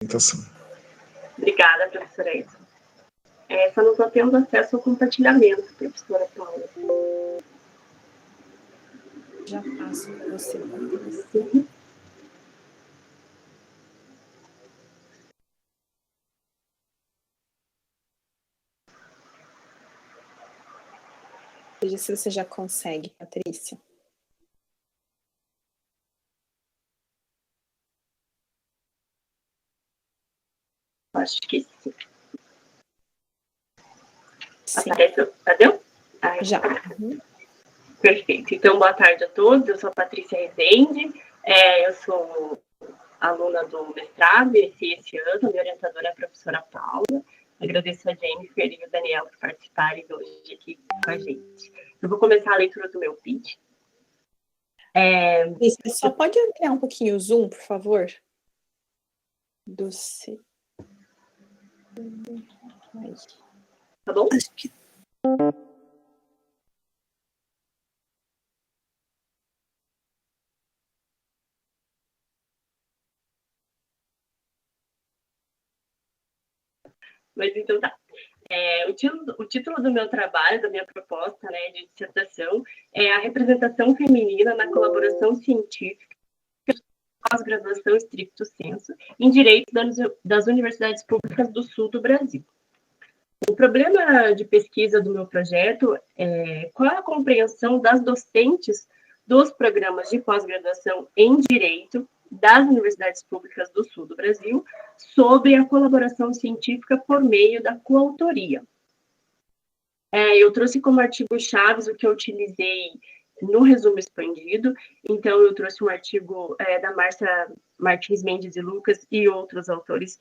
apresentação. Obrigada, professora Edson. Só não estou tendo acesso ao compartilhamento, professora Paula. Já passo para você. Veja se você já consegue, Patrícia. Acho que sim. Sim. Deu? Já. Perfeito. Então, boa tarde a todos. Eu sou a Patrícia Rezende. Eu sou aluna do mestrado esse ano. Minha orientadora é a professora Paula. Agradeço a Jennifer e o Daniel por participarem hoje aqui com a gente. Eu vou começar a leitura do meu pitch. Você só pode ampliar um pouquinho o zoom, por favor? Tá bom? Acho que... Mas então tá. O título do meu trabalho, da minha proposta, né, de dissertação, é a representação feminina na colaboração científica, pós-graduação stricto sensu, em Direito das Universidades Públicas do Sul do Brasil. O problema de pesquisa do meu projeto é qual é a compreensão das docentes dos programas de pós-graduação em Direito das Universidades Públicas do Sul do Brasil sobre a colaboração científica por meio da coautoria. Eu trouxe como artigo-chave o que eu utilizei no resumo expandido. Então, eu trouxe um artigo da Márcia Martins Mendes e Lucas e outros autores,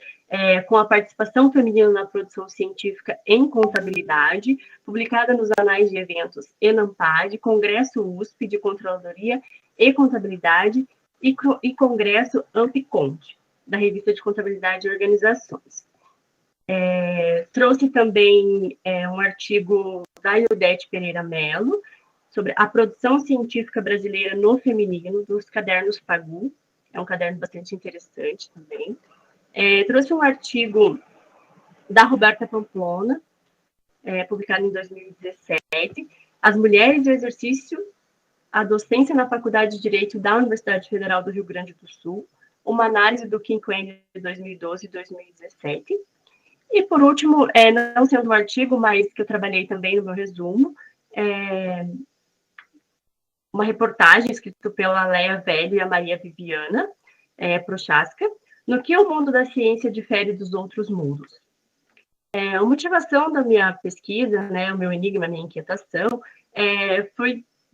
com a participação feminina na produção científica em contabilidade, publicada nos Anais de Eventos ENAMPAD, Congresso USP de Controladoria e Contabilidade e Congresso AMPCONT, da Revista de Contabilidade e Organizações. Trouxe também um artigo da Ildete Pereira Mello, sobre a produção científica brasileira no feminino, dos cadernos Pagu. É um caderno bastante interessante também. Trouxe um artigo da Roberta Pamplona, publicado em 2017, As Mulheres e o Exercício, a Docência na Faculdade de Direito da Universidade Federal do Rio Grande do Sul, uma análise do quinquênio de 2012 e 2017. E, por último, não sendo um artigo, mas que eu trabalhei também no meu resumo, uma reportagem escrita pela Leia Velho e a Maria Viviana Prochaska, no que o mundo da ciência difere dos outros mundos. A motivação da minha pesquisa, né, o meu enigma, a minha inquietação,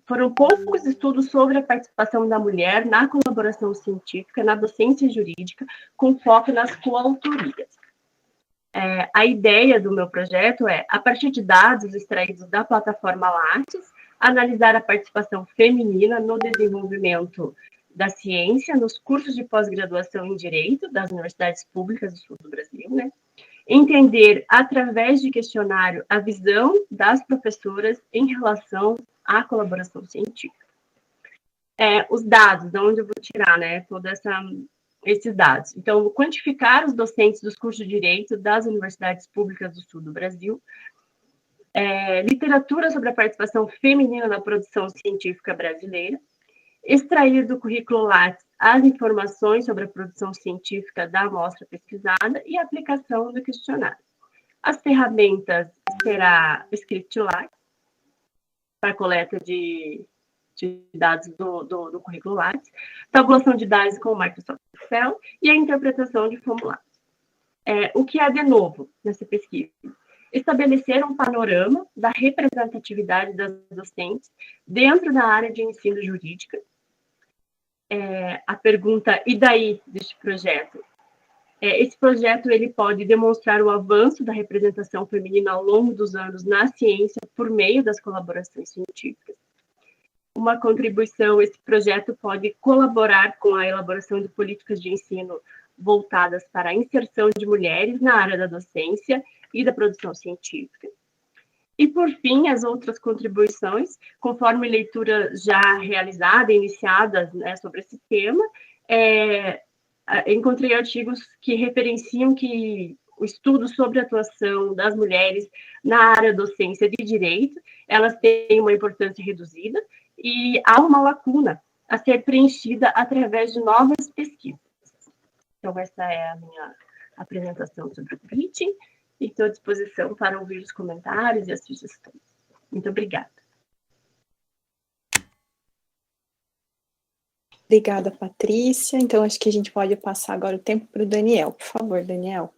foram poucos estudos sobre a participação da mulher na colaboração científica, na docência jurídica, com foco nas coautorias. A ideia do meu projeto é, a partir de dados extraídos da plataforma Lattes, analisar a participação feminina no desenvolvimento da ciência nos cursos de pós-graduação em Direito das universidades públicas do Sul do Brasil, né? Entender, através de questionário, a visão das professoras em relação à colaboração científica. Os dados, de onde eu vou tirar, né, esses dados. Então, quantificar os docentes dos cursos de Direito das universidades públicas do Sul do Brasil, literatura sobre a participação feminina na produção científica brasileira, extrair do currículo Lattes as informações sobre a produção científica da amostra pesquisada e a aplicação do questionário. As ferramentas será ScriptLattes, para coleta de dados do currículo Lattes, tabulação de dados com o Microsoft Excel e a interpretação de formulários. O que há de novo nessa pesquisa? Estabelecer um panorama da representatividade das docentes dentro da área de ensino jurídica. A pergunta, e daí, deste projeto? Esse projeto ele pode demonstrar o avanço da representação feminina ao longo dos anos na ciência por meio das colaborações científicas. Uma contribuição, esse projeto pode colaborar com a elaboração de políticas de ensino voltadas para a inserção de mulheres na área da docência e da produção científica. E, por fim, as outras contribuições, conforme leitura já realizada, iniciada, né, sobre esse tema, encontrei artigos que referenciam que o estudo sobre a atuação das mulheres na área docência de direito, elas têm uma importância reduzida e há uma lacuna a ser preenchida através de novas pesquisas. Então, essa é a minha apresentação sobre o pitching e estou à disposição para ouvir os comentários e as sugestões. Muito obrigada. Obrigada, Patrícia. Então, acho que a gente pode passar agora o tempo para o Daniel. Por favor, Daniel.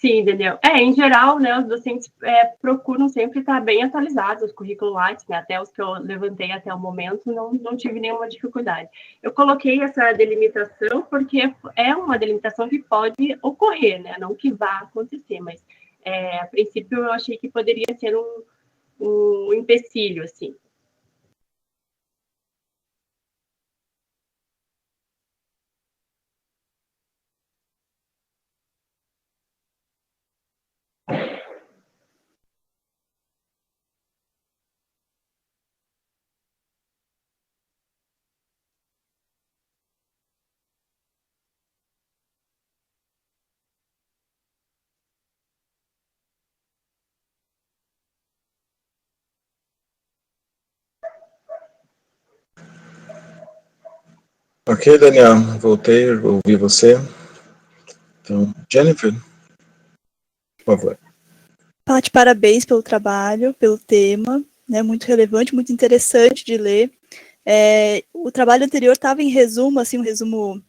Sim, Daniel. Em geral, né, os docentes procuram sempre estar bem atualizados, os currículos Lattes, né, até os que eu levantei até o momento, não tive nenhuma dificuldade. Eu coloquei essa delimitação porque é uma delimitação que pode ocorrer, né, não que vá acontecer, mas a princípio eu achei que poderia ser um empecilho, assim. Ok, Daniel, voltei, ouvi você. Então, Jennifer, por favor. Paty, parabéns pelo trabalho, pelo tema, né, muito relevante, muito interessante de ler. O trabalho anterior estava em resumo, assim, um resumo,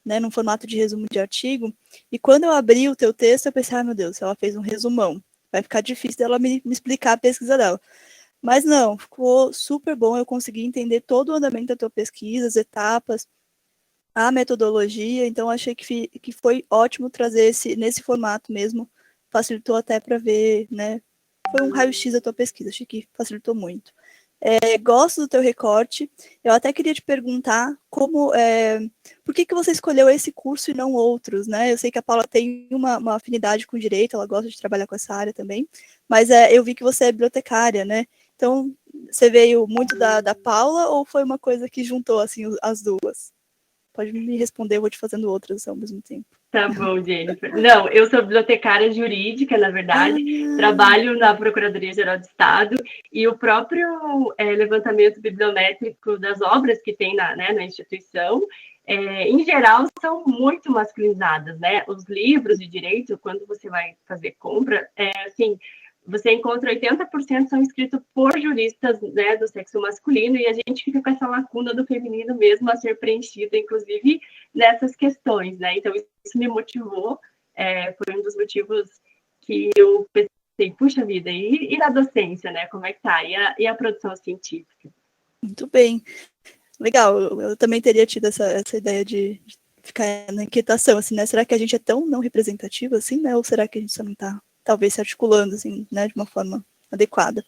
né, num formato de resumo de artigo, e quando eu abri o teu texto, eu pensei, meu Deus, ela fez um resumão, vai ficar difícil dela me explicar a pesquisa dela. Mas não, ficou super bom, eu consegui entender todo o andamento da tua pesquisa, as etapas, a metodologia, então achei que foi ótimo trazer nesse formato mesmo, facilitou até para ver, né, foi um raio-x da tua pesquisa, achei que facilitou muito. Gosto do teu recorte, eu até queria te perguntar por que você escolheu esse curso e não outros, né? Eu sei que a Paula tem uma afinidade com direito, ela gosta de trabalhar com essa área também, mas eu vi que você é bibliotecária, né? Então, você veio muito da Paula ou foi uma coisa que juntou, assim, as duas? Pode me responder, eu vou te fazendo outras ao mesmo tempo. Tá bom, Jennifer. Não, eu sou bibliotecária jurídica, na verdade, trabalho na Procuradoria-Geral do Estado, e o próprio levantamento bibliométrico das obras que tem na instituição, em geral, são muito masculinizadas, né? Os livros de direito, quando você vai fazer compra, assim, você encontra 80% são escritos por juristas, né, do sexo masculino, e a gente fica com essa lacuna do feminino mesmo a ser preenchida, inclusive nessas questões, né? Então, isso me motivou, foi um dos motivos que eu pensei, puxa vida, e na docência, né? Como é que tá? E a produção científica? Muito bem. Legal, eu também teria tido essa ideia de ficar na inquietação, assim, né? Será que a gente é tão não representativo assim, né? Ou será que a gente só não está, talvez, se articulando, assim, né, de uma forma adequada?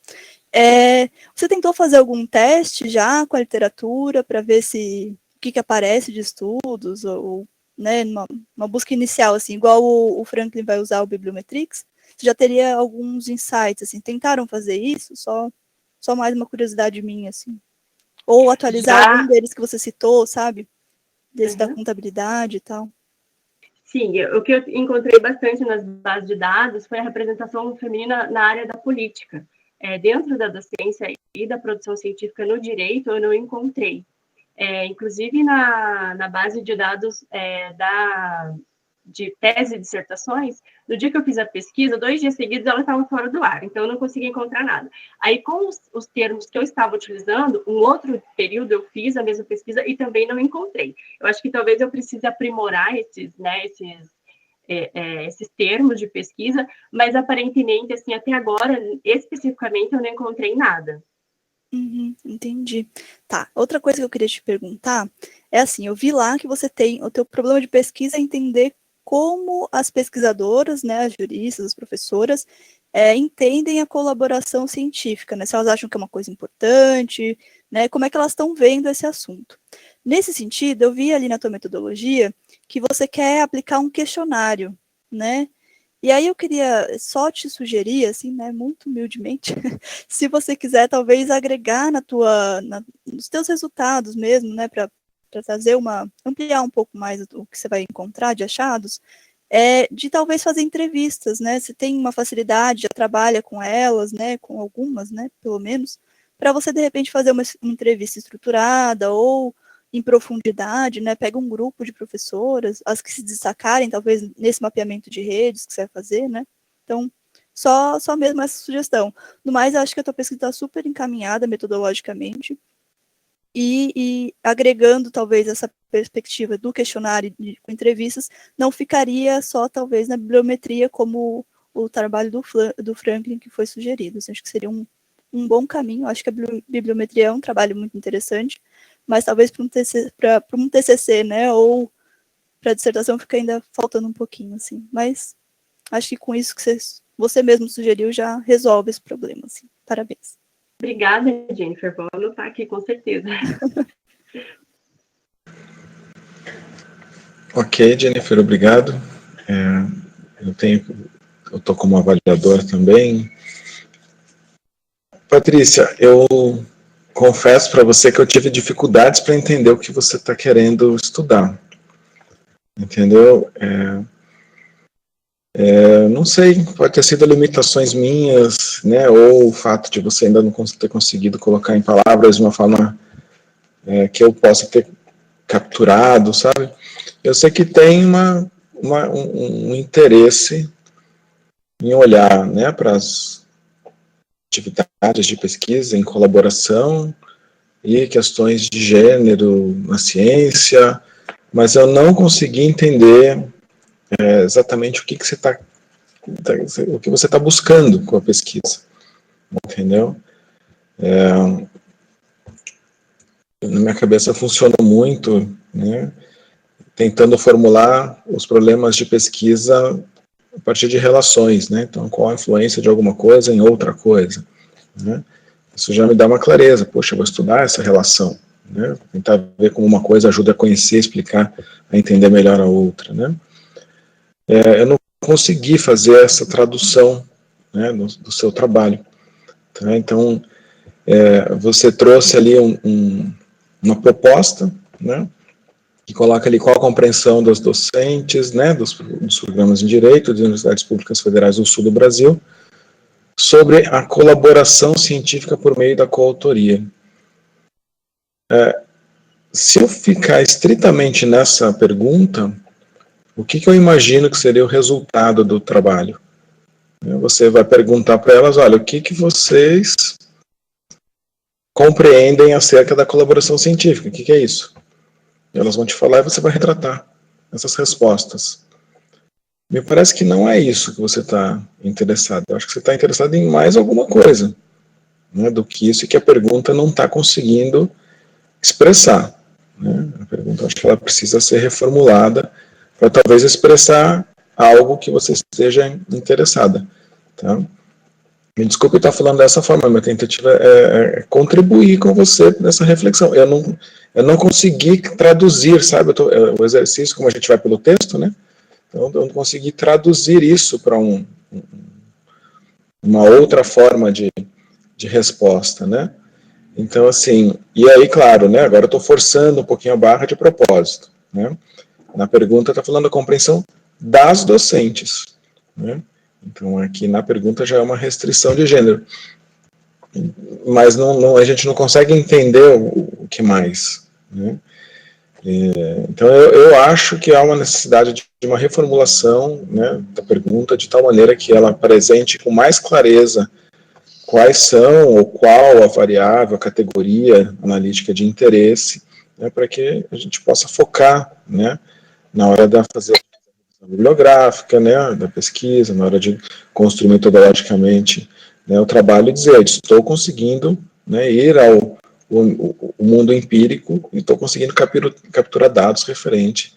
Você tentou fazer algum teste já com a literatura para ver se o que aparece de estudos, ou né, uma busca inicial, assim, igual o Franklin vai usar o Bibliometrics? Você já teria alguns insights, assim, tentaram fazer isso? Só mais uma curiosidade minha, assim. Ou atualizar algum deles que você citou, sabe? Desse da contabilidade e tal. Sim, o que eu encontrei bastante nas bases de dados foi a representação feminina na área da política. Dentro da docência e da produção científica no direito, eu não encontrei. inclusive na base de dados de tese e dissertações, no dia que eu fiz a pesquisa, 2 dias seguidos ela estava fora do ar, então eu não conseguia encontrar nada. Aí, com os termos que eu estava utilizando, um outro período eu fiz a mesma pesquisa e também não encontrei. Eu acho que talvez eu precise aprimorar esses termos de pesquisa, mas aparentemente, assim, até agora, especificamente, eu não encontrei nada. Entendi. Tá, outra coisa que eu queria te perguntar é assim, eu vi lá que você tem, o teu problema de pesquisa é entender como as pesquisadoras, né, as juristas, as professoras, entendem a colaboração científica, né, se elas acham que é uma coisa importante, né, como é que elas estão vendo esse assunto. Nesse sentido, eu vi ali na tua metodologia que você quer aplicar um questionário, né, e aí eu queria só te sugerir, assim, né, muito humildemente, se você quiser talvez agregar nos teus resultados mesmo, né, para trazer ampliar um pouco mais o que você vai encontrar de achados, de talvez fazer entrevistas, né, você tem uma facilidade, já trabalha com elas, né, com algumas, né, pelo menos, para você de repente fazer uma entrevista estruturada ou em profundidade, né, pega um grupo de professoras, as que se destacarem, talvez, nesse mapeamento de redes que você vai fazer, né, então, só mesmo essa sugestão. No mais, eu acho que a tua pesquisa está super encaminhada metodologicamente, e agregando, talvez, essa perspectiva do questionário com entrevistas, não ficaria só, talvez, na bibliometria, como o trabalho do Franklin que foi sugerido. Assim, acho que seria um bom caminho. Acho que a bibliometria é um trabalho muito interessante, mas talvez para um TCC, né, ou para a dissertação fica ainda faltando um pouquinho, assim. Mas acho que com isso que você mesmo sugeriu já resolve esse problema, assim. Parabéns. Obrigada, Jennifer. Vou anotar aqui, com certeza. Ok, Jennifer, obrigado. Eu estou como avaliador também. Patrícia, eu confesso para você que eu tive dificuldades para entender o que você está querendo estudar. Entendeu? Não sei, pode ter sido limitações minhas, né, ou o fato de você ainda não ter conseguido colocar em palavras de uma forma que eu possa ter capturado, sabe? Eu sei que tem um interesse em olhar, né, para as atividades de pesquisa em colaboração e questões de gênero na ciência, mas eu não consegui entender exatamente o que você está buscando com a pesquisa, entendeu? Na minha cabeça funciona muito, né, tentando formular os problemas de pesquisa a partir de relações, né? Então, qual a influência de alguma coisa em outra coisa, né? Isso já me dá uma clareza. Poxa, eu vou estudar essa relação, né? Tentar ver como uma coisa ajuda a conhecer, explicar, a entender melhor a outra, né? Eu não consegui fazer essa tradução, né, do seu trabalho, tá? Então, você trouxe ali uma proposta, né, que coloca ali qual a compreensão dos docentes, né, dos programas em Direito das Universidades Públicas Federais do Sul do Brasil, sobre a colaboração científica por meio da coautoria. Se eu ficar estritamente nessa pergunta, o que eu imagino que seria o resultado do trabalho? Você vai perguntar para elas, olha, o que vocês compreendem acerca da colaboração científica? O que é isso? Elas vão te falar e você vai retratar essas respostas. Me parece que não é isso que você está interessado. Eu acho que você está interessado em mais alguma coisa, né, do que isso, e que a pergunta não está conseguindo expressar, né? A pergunta, acho que ela precisa ser reformulada para talvez expressar algo que você esteja interessada, tá? Me desculpe estar falando dessa forma, minha tentativa é contribuir com você nessa reflexão. Eu não consegui traduzir, sabe, o exercício, como a gente vai pelo texto, né? Então, eu não consegui traduzir isso para uma outra forma de resposta, né? Então, assim, e aí, claro, né, agora eu estou forçando um pouquinho a barra de propósito, né? Na pergunta está falando da compreensão das docentes, né? Então, aqui na pergunta já é uma restrição de gênero. Mas a gente não consegue entender o que mais, né? Então, eu acho que há uma necessidade de uma reformulação, né, da pergunta, de tal maneira que ela apresente com mais clareza quais são ou qual a variável, a categoria analítica de interesse, né, para que a gente possa focar, né, na hora de fazer a bibliográfica, né, da pesquisa, na hora de construir metodologicamente, né, o trabalho e dizer, estou conseguindo, né, ir ao o mundo empírico e estou conseguindo capturar dados referentes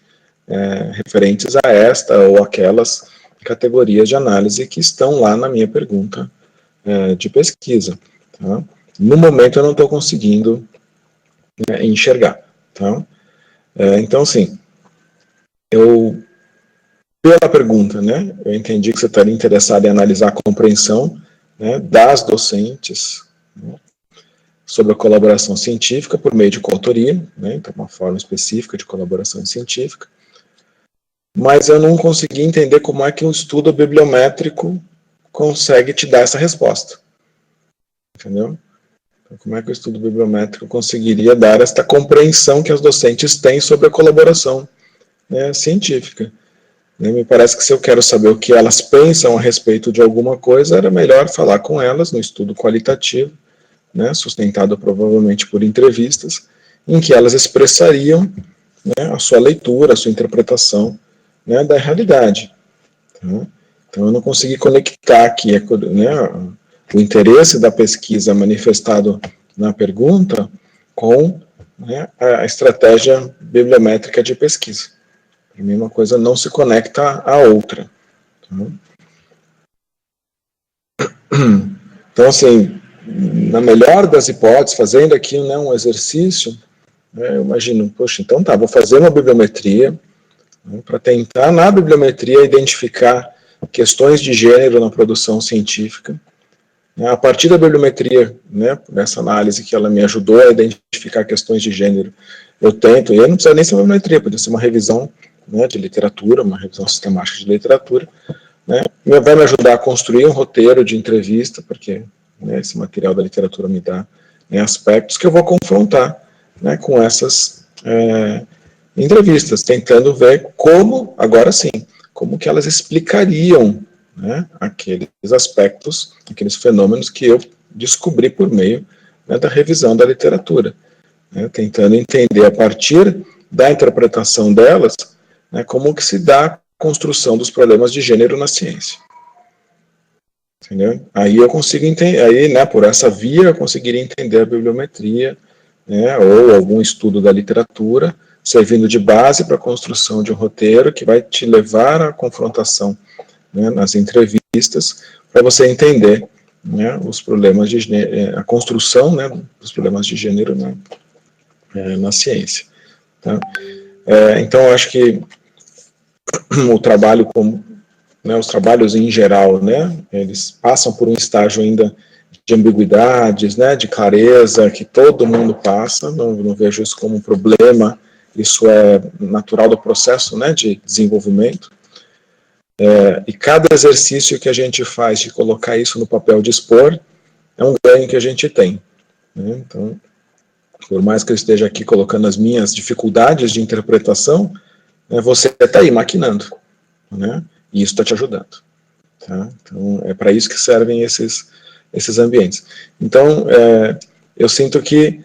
a esta ou aquelas categorias de análise que estão lá na minha pergunta de pesquisa. Tá? No momento eu não estou conseguindo enxergar. Tá? Então, assim, pela pergunta, né, eu entendi que você estaria interessado em analisar a compreensão, né, das docentes, né, sobre a colaboração científica por meio de coautoria, né, então uma forma específica de colaboração científica, mas eu não consegui entender como é que um estudo bibliométrico consegue te dar essa resposta, entendeu? Então, como é que o estudo bibliométrico conseguiria dar esta compreensão que as docentes têm sobre a colaboração, né, científica? Me parece que se eu quero saber o que elas pensam a respeito de alguma coisa, era melhor falar com elas no estudo qualitativo, né, sustentado provavelmente por entrevistas, em que elas expressariam, né, a sua leitura, a sua interpretação, né, da realidade. Tá? Então eu não consegui conectar aqui, né, o interesse da pesquisa manifestado na pergunta com, né, a estratégia bibliométrica de pesquisa. Para mim uma coisa não se conecta à outra. Tá? Então, assim, na melhor das hipóteses, fazendo aqui, né, um exercício, né, eu imagino, poxa, então tá, vou fazer uma bibliometria, né, para tentar, na bibliometria, identificar questões de gênero na produção científica. Né, a partir da bibliometria, né, nessa análise que ela me ajudou a identificar questões de gênero, eu tento, e eu não precisa nem ser uma bibliometria, pode ser uma revisão, né, de literatura, uma revisão sistemática de literatura, né, vai me ajudar a construir um roteiro de entrevista, porque, né, esse material da literatura me dá, né, aspectos que eu vou confrontar, né, com essas entrevistas, tentando ver como, agora sim, como que elas explicariam, né, aqueles aspectos, aqueles fenômenos que eu descobri por meio, né, da revisão da literatura, né, tentando entender a partir da interpretação delas, né, como que se dá a construção dos problemas de gênero na ciência. Entendeu? Aí eu consigo entender, aí, né, por essa via eu conseguiria entender a bibliometria, né, ou algum estudo da literatura, servindo de base para a construção de um roteiro que vai te levar à confrontação, né, nas entrevistas, para você entender, né, os problemas de a construção, né, dos problemas de gênero, né, na ciência. Tá? Então, eu acho que o trabalho, né, os trabalhos em geral, né, eles passam por um estágio ainda de ambiguidades, né, de clareza, que todo mundo passa, não vejo isso como um problema, isso é natural do processo, né, de desenvolvimento. E cada exercício que a gente faz de colocar isso no papel de expor, é um ganho que a gente tem. Né? Então, por mais que eu esteja aqui colocando as minhas dificuldades de interpretação, né, você está aí maquinando, né? E isso está te ajudando. Tá? Então, é para isso que servem esses ambientes. Então, eu sinto que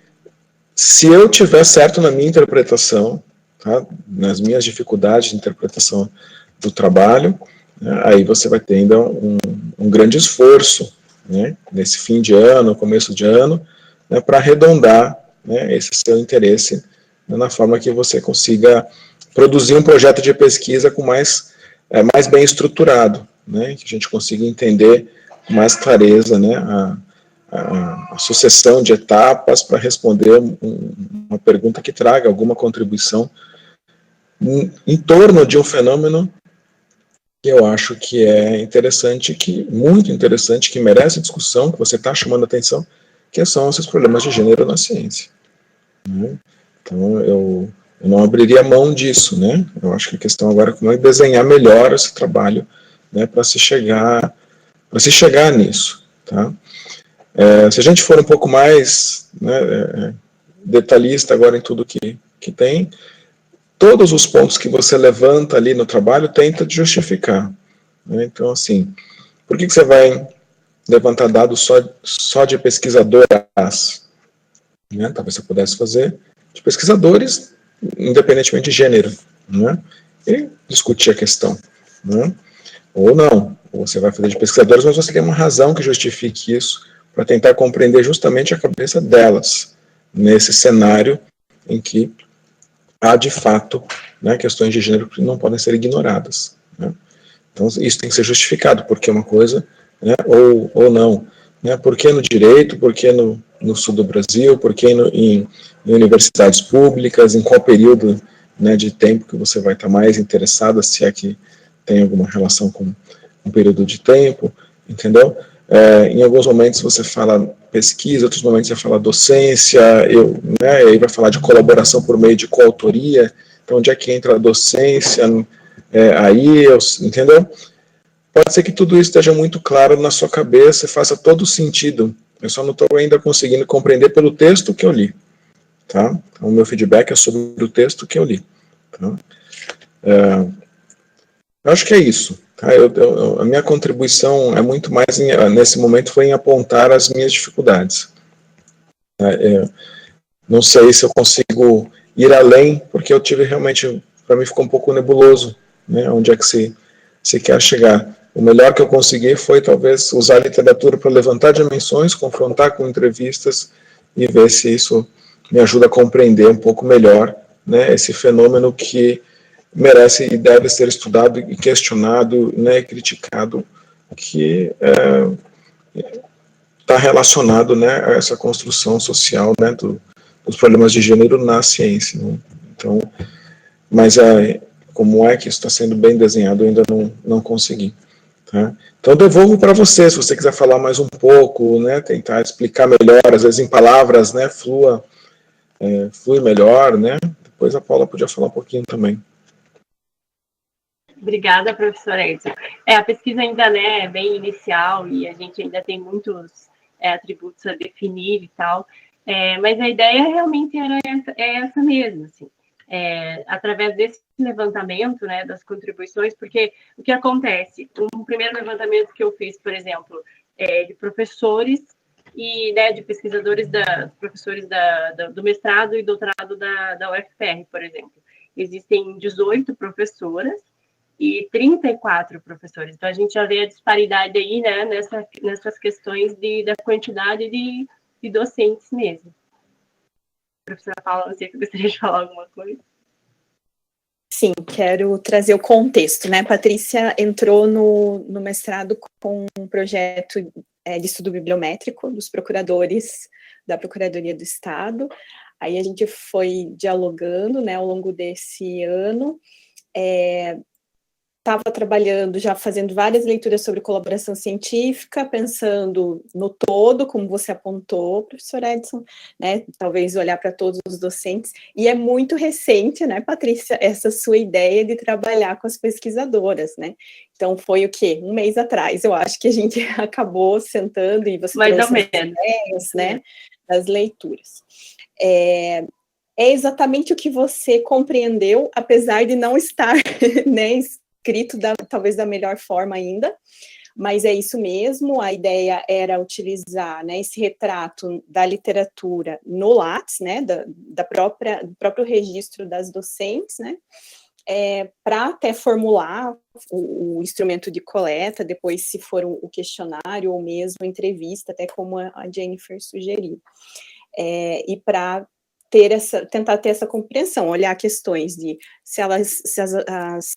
se eu tiver certo na minha interpretação, tá, nas minhas dificuldades de interpretação do trabalho, né, aí você vai ter ainda um grande esforço, né, nesse fim de ano, começo de ano, né, para arredondar, né, esse seu interesse, né, na forma que você consiga produzir um projeto de pesquisa com mais bem estruturado, né, que a gente consiga entender com mais clareza, né, a sucessão de etapas para responder uma pergunta que traga alguma contribuição em torno de um fenômeno que eu acho que é interessante, muito interessante, que merece discussão, que você está chamando a atenção, que são esses problemas de gênero na ciência. Né? Então, eu não abriria mão disso, né? Eu acho que a questão agora é desenhar melhor esse trabalho, né, para se chegar nisso, tá? Se a gente for um pouco mais, né, detalhista agora em tudo que tem. Todos os pontos que você levanta ali no trabalho, tenta justificar. Né? Então, assim, por que você vai levantar dados só de pesquisadoras? Né? Talvez você pudesse fazer de pesquisadores, independentemente de gênero, né? E discutir a questão. Né? Ou não, ou você vai fazer de pesquisadores, mas você tem uma razão que justifique isso, para tentar compreender justamente a cabeça delas, nesse cenário em que há, de fato, né, questões de gênero que não podem ser ignoradas. Né? Então, isso tem que ser justificado, porque é uma coisa, né, ou não. Né? Por que no direito, por que no sul do Brasil, por que em universidades públicas, em qual período, né, de tempo que você vai estar mais interessada, se é que tem alguma relação com um período de tempo, entendeu? Em alguns momentos você fala pesquisa, outros momentos você fala docência, né, aí vai falar de colaboração por meio de coautoria, então onde é que entra a docência, entendeu? Pode ser que tudo isso esteja muito claro na sua cabeça e faça todo sentido, eu só não estou ainda conseguindo compreender pelo texto que eu li, tá? Então o meu feedback é sobre o texto que eu li, tá? Eu acho que é isso. Tá? A minha contribuição é muito mais, nesse momento, foi em apontar as minhas dificuldades. Não sei se eu consigo ir além, porque eu tive realmente, para mim ficou um pouco nebuloso, né, onde é que se quer chegar. O melhor que eu consegui foi, talvez, usar a literatura para levantar dimensões, confrontar com entrevistas e ver se isso me ajuda a compreender um pouco melhor, né, esse fenômeno que merece e deve ser estudado e questionado, né, e criticado, que está relacionado, né, a essa construção social, né, dos problemas de gênero na ciência. Né? Então, mas como é que isso está sendo bem desenhado, eu ainda não consegui. Tá? Então, devolvo para você, se você quiser falar mais um pouco, né, tentar explicar melhor, às vezes em palavras, né, flui melhor, né, depois a Paula podia falar um pouquinho também. Obrigada, professora Edson. A pesquisa ainda, né, é bem inicial e a gente ainda tem muitos atributos a definir e tal, mas a ideia realmente é essa mesmo, assim. Através desse levantamento, né, das contribuições, porque o que acontece? Um primeiro levantamento que eu fiz, por exemplo, de professores e, né, de pesquisadores, professores do mestrado e doutorado da UFPR, por exemplo. Existem 18 professoras e 34 professores. Então, a gente já vê a disparidade aí, né, nessas questões da quantidade de docentes mesmo. A professora Paula, não sei se gostaria de falar alguma coisa. Sim, quero trazer o contexto, né? Patrícia entrou no mestrado com um projeto de estudo bibliométrico dos procuradores da Procuradoria do Estado. Aí a gente foi dialogando, né, ao longo desse ano, estava trabalhando, já fazendo várias leituras sobre colaboração científica, pensando no todo, como você apontou, professor Edson, né, talvez olhar para todos os docentes, e é muito recente, né, Patrícia, essa sua ideia de trabalhar com as pesquisadoras, né, então foi o quê? Um mês atrás, eu acho que a gente acabou sentando e você trouxe as ideias, né, das leituras. É exatamente o que você compreendeu, apesar de não estar, né, escrito talvez da melhor forma ainda, mas é isso mesmo, a ideia era utilizar, né, esse retrato da literatura no Lattes, né, do próprio registro das docentes, né, para até formular o instrumento de coleta, depois se for o questionário ou mesmo entrevista, até como a Jennifer sugeriu, e para tentar ter essa compreensão, olhar questões de se as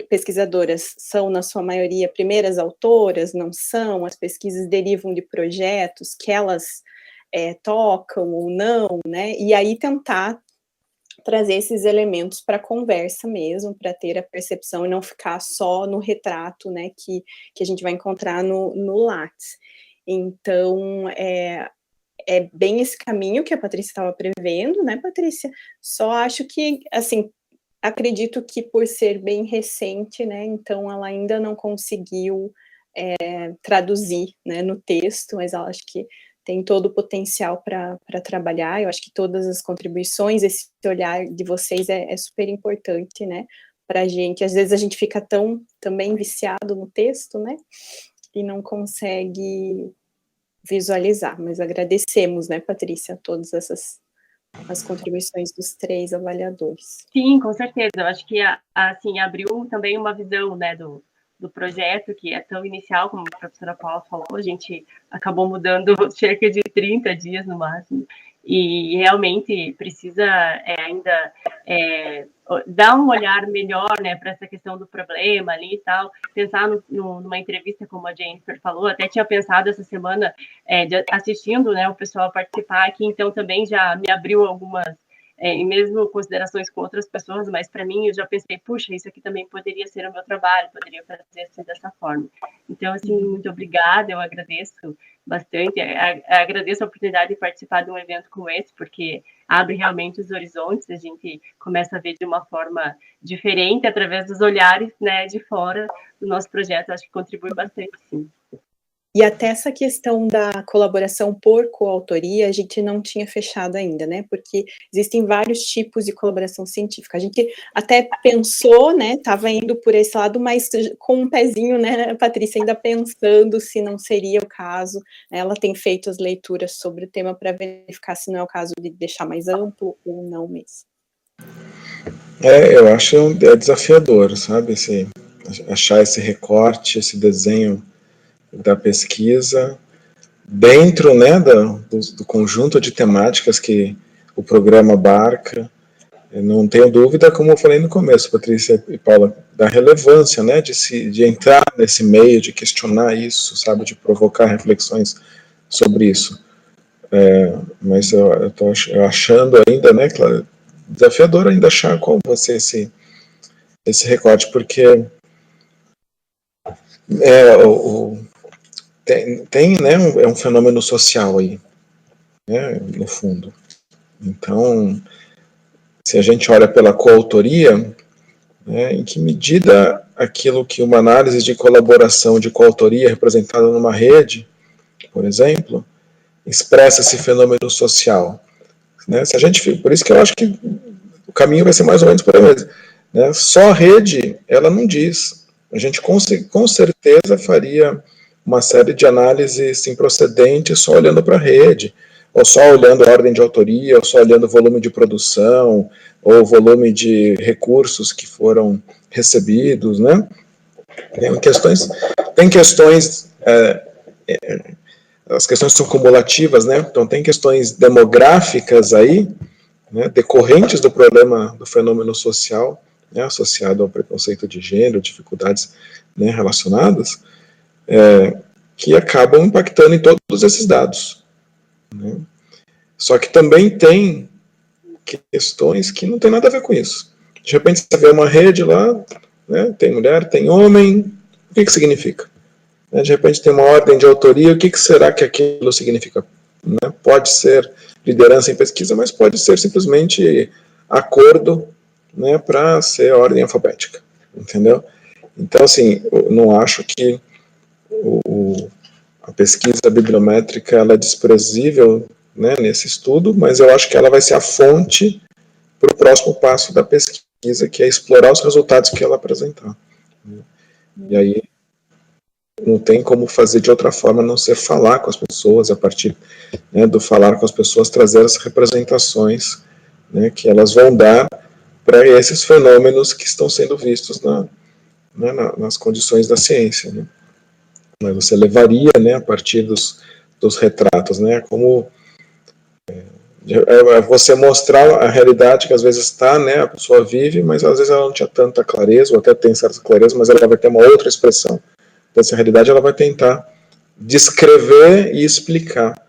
pesquisadoras são, na sua maioria, primeiras autoras, não são, as pesquisas derivam de projetos que elas tocam ou não, né, e aí tentar trazer esses elementos para a conversa mesmo, para ter a percepção e não ficar só no retrato, né, que a gente vai encontrar no Lattes. Então, é bem esse caminho que a Patrícia estava prevendo, né, Patrícia? Só acho que, assim, acredito que por ser bem recente, né, então ela ainda não conseguiu traduzir, né, no texto, mas ela acho que tem todo o potencial para trabalhar. Eu acho que todas as contribuições, esse olhar de vocês é super importante, né, para a gente. Às vezes a gente fica também viciado no texto, né, e não consegue visualizar, mas agradecemos, né, Patrícia, todas as contribuições dos 3 avaliadores. Sim, com certeza. Eu acho que assim abriu também uma visão, né, do projeto, que é tão inicial, como a professora Paula falou. A gente acabou mudando cerca de 30 dias no máximo, e realmente precisa ainda dar um olhar melhor, né, para essa questão do problema ali e tal, pensar numa entrevista, como a Jennifer falou. Até tinha pensado essa semana, assistindo, né, o pessoal participar aqui, então também já me abriu algumas e mesmo considerações com outras pessoas, mas para mim eu já pensei, puxa, isso aqui também poderia ser o meu trabalho, poderia fazer assim dessa forma. Então, assim, muito obrigada, eu agradeço bastante, agradeço a oportunidade de participar de um evento como esse, porque abre realmente os horizontes, a gente começa a ver de uma forma diferente, através dos olhares, né, de fora do nosso projeto. Acho que contribui bastante, sim. E até essa questão da colaboração por coautoria, a gente não tinha fechado ainda, né, porque existem vários tipos de colaboração científica. A gente até pensou, né, estava indo por esse lado, mas com um pezinho, né, Patrícia, ainda pensando se não seria o caso. Ela tem feito as leituras sobre o tema para verificar se não é o caso de deixar mais amplo ou não mesmo. Eu acho desafiador, sabe, achar esse recorte, esse desenho da pesquisa dentro, né, do conjunto de temáticas que o programa abarca. Eu não tenho dúvida, como eu falei no começo, Patrícia e Paula, da relevância, né, de entrar nesse meio, de questionar isso, sabe, de provocar reflexões sobre isso. Mas eu estou achando ainda, né, claro, desafiador ainda achar qual vai ser esse recorte, porque tem, né, é um fenômeno social aí, né, no fundo. Então, se a gente olha pela coautoria, né, em que medida aquilo que uma análise de colaboração de coautoria representada numa rede, por exemplo, expressa esse fenômeno social, né? Se a gente, por isso que eu acho que o caminho vai ser mais ou menos por aí mesmo, né? Só a rede, ela não diz. A gente com certeza faria uma série de análises improcedentes só olhando para a rede, ou só olhando a ordem de autoria, ou só olhando o volume de produção, ou o volume de recursos que foram recebidos, né? Tem questões as questões são cumulativas, né? Então tem questões demográficas aí, né, decorrentes do problema do fenômeno social, né, associado ao preconceito de gênero, dificuldades, né, relacionadas, que acabam impactando em todos esses dados, né? Só que também tem questões que não tem nada a ver com isso. De repente você vê uma rede lá, né, tem mulher, tem homem, o que significa? De repente tem uma ordem de autoria, o que será que aquilo significa? Né? Pode ser liderança em pesquisa, mas pode ser simplesmente acordo, né, para ser ordem alfabética, entendeu? Então, assim, eu não acho que a pesquisa bibliométrica ela é desprezível, né, nesse estudo, mas eu acho que ela vai ser a fonte para o próximo passo da pesquisa, que é explorar os resultados que ela apresentar. E aí não tem como fazer de outra forma a não ser falar com as pessoas, a partir, né, do falar com as pessoas, trazer as representações, né, que elas vão dar para esses fenômenos que estão sendo vistos nas condições da ciência, né. Mas você levaria, né, a partir dos retratos, né, como você mostrar a realidade que às vezes está, né, a pessoa vive, mas às vezes ela não tinha tanta clareza, ou até tem certa clareza, mas ela vai ter uma outra expressão dessa realidade, ela vai tentar descrever e explicar,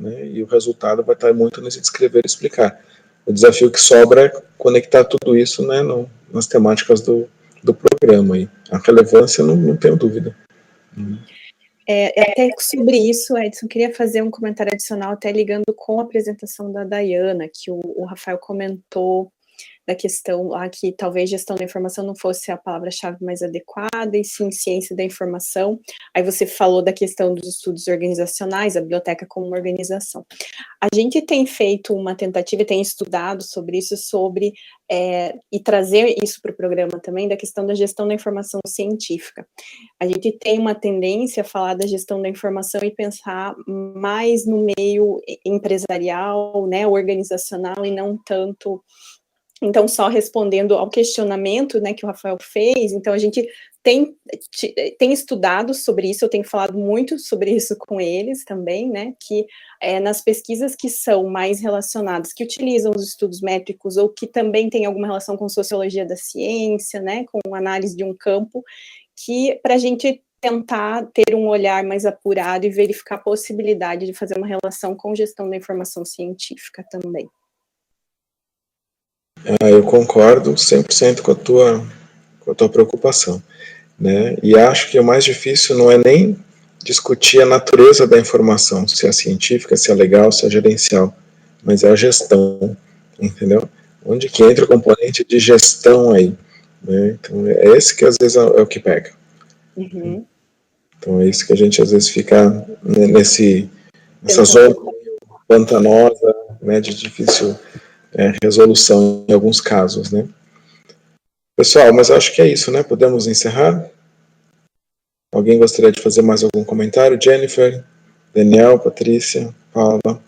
né? E o resultado vai estar muito nesse descrever e explicar. O desafio que sobra é conectar tudo isso, né, nas temáticas do programa. E a relevância, não tenho dúvida. Até sobre isso, Edson, queria fazer um comentário adicional, até ligando com a apresentação da Dayana, que o Rafael comentou da questão lá que talvez gestão da informação não fosse a palavra-chave mais adequada, e sim ciência da informação. Aí você falou da questão dos estudos organizacionais, a biblioteca como uma organização. A gente tem feito uma tentativa, tem estudado sobre isso, e trazer isso para o programa também, da questão da gestão da informação científica. A gente tem uma tendência a falar da gestão da informação e pensar mais no meio empresarial, né, organizacional, e não tanto... Então, só respondendo ao questionamento, né, que o Rafael fez, então a gente tem estudado sobre isso, eu tenho falado muito sobre isso com eles também, né, que nas pesquisas que são mais relacionadas, que utilizam os estudos métricos, ou que também tem alguma relação com sociologia da ciência, né, com análise de um campo, que para a gente tentar ter um olhar mais apurado e verificar a possibilidade de fazer uma relação com gestão da informação científica também. Eu concordo 100% com a tua preocupação, né? E acho que o mais difícil não é nem discutir a natureza da informação, se é científica, se é legal, se é gerencial, mas é a gestão, entendeu? Onde que entra o componente de gestão aí, né? Então, é esse que às vezes é o que pega. Uhum. Então, é isso que a gente às vezes fica nessa zona pantanosa, né, de difícil resolução em alguns casos, né? Pessoal, mas acho que é isso, né? Podemos encerrar? Alguém gostaria de fazer mais algum comentário? Jennifer, Daniel, Patrícia, Paula?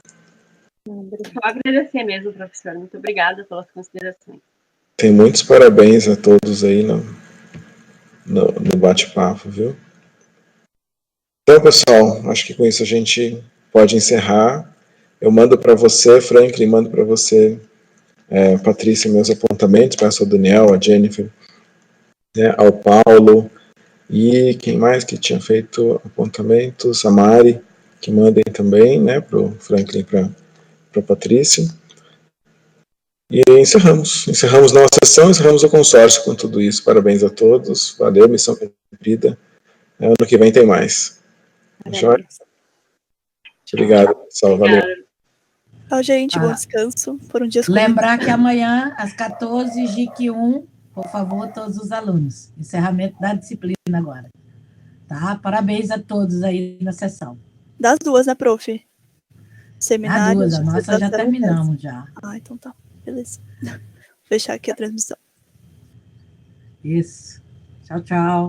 Só agradecer mesmo, professor. Muito obrigada pelas considerações. Tem muitos parabéns a todos aí no bate-papo, viu? Então, pessoal, acho que com isso a gente pode encerrar. Eu mando para você, Franklin, mando para você, Patrícia, meus apontamentos, peço ao Daniel, a Jennifer, né, ao Paulo, e quem mais que tinha feito apontamentos, a Mari, que mandem também, né, para o Franklin e para a Patrícia. E encerramos nossa sessão, encerramos o consórcio com tudo isso. Parabéns a todos, valeu, missão cumprida. Ano que vem tem mais. Obrigado, pessoal, valeu. Tchau, gente, bom descanso. Foram dias corridos. Lembrar que amanhã, às 14, GIC 1, por favor, todos os alunos. Encerramento da disciplina agora. Tá? Parabéns a todos aí na sessão. Das duas, né, prof? Seminário. A nossa já terminamos já. Ah, então tá. Beleza. Vou fechar aqui a transmissão. Isso. Tchau, tchau.